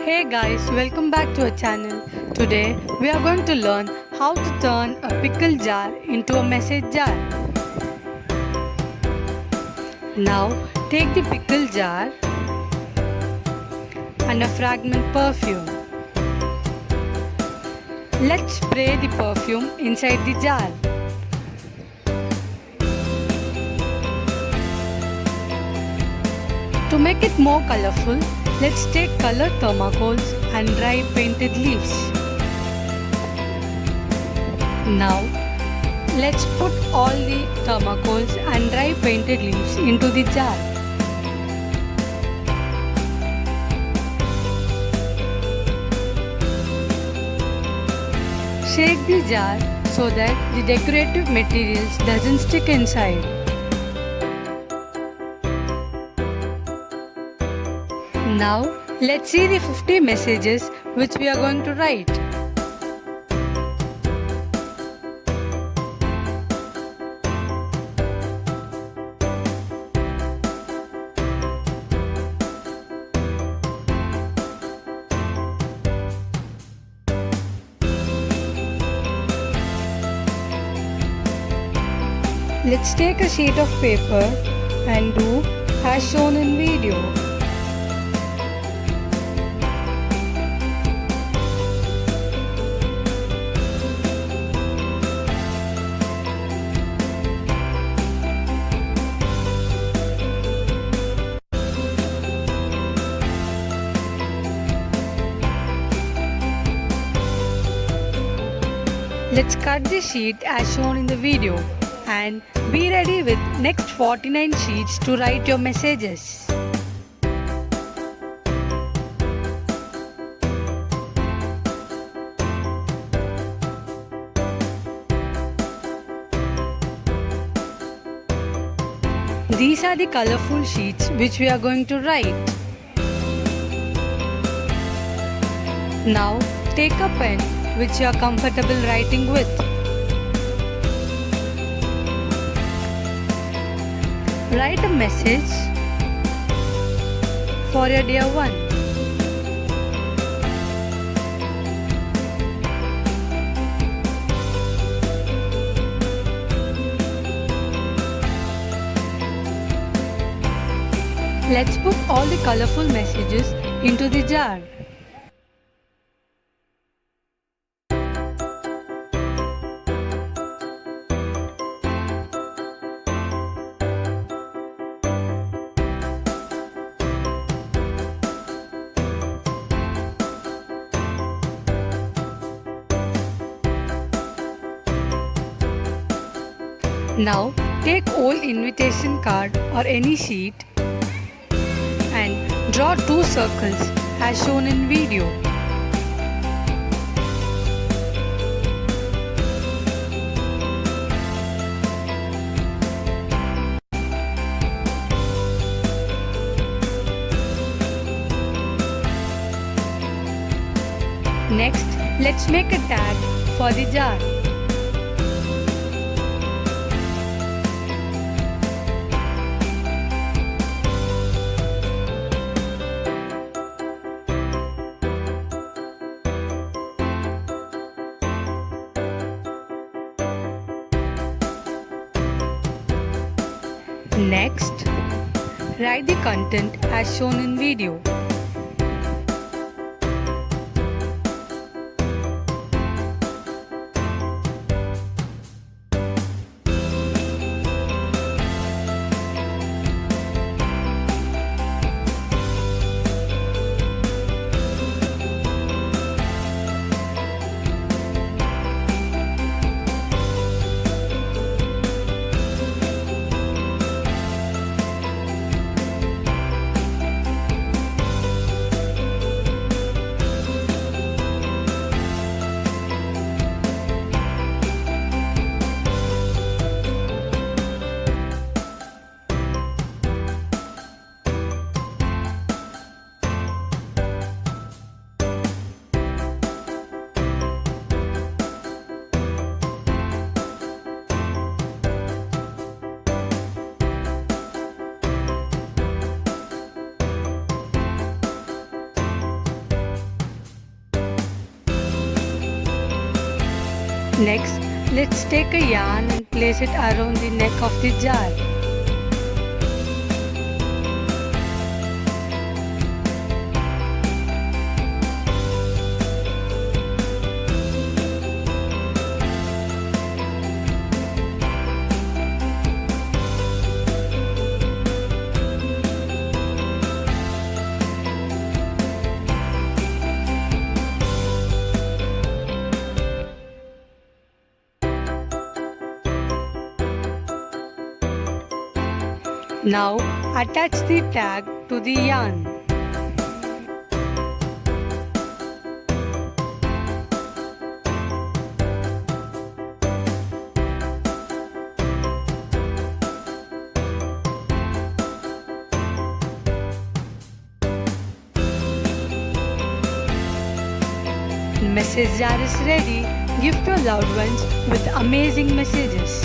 Hey guys, welcome back to our channel. Today we are going to learn how to turn a pickle jar into a message jar. Now take the pickle jar and a fragment perfume. Let's spray the perfume inside the jar. To make it more colorful, let's take colored thermocoals and dry painted leaves. Now, let's put all the thermocoals and dry painted leaves into the jar. Shake the jar so that the decorative materials doesn't stick inside. Now, let's see the 50 messages which we are going to write. Let's take a sheet of paper and do as shown in video. Let's cut the sheet as shown in the video and be ready with next 49 sheets to write your messages. These are the colorful sheets which we are going to write. Now take a pen which you are comfortable writing with. Write a message for your dear one. Let's put all the colorful messages into the jar. Now take old invitation card or any sheet and draw 2 circles as shown in video. Next, let's make a tag for the jar. Next, write the content as shown in video. Next, let's take a yarn and place it around the neck of the jar. Now attach the tag to the yarn. The message jar is ready. Gift your loved ones with amazing messages.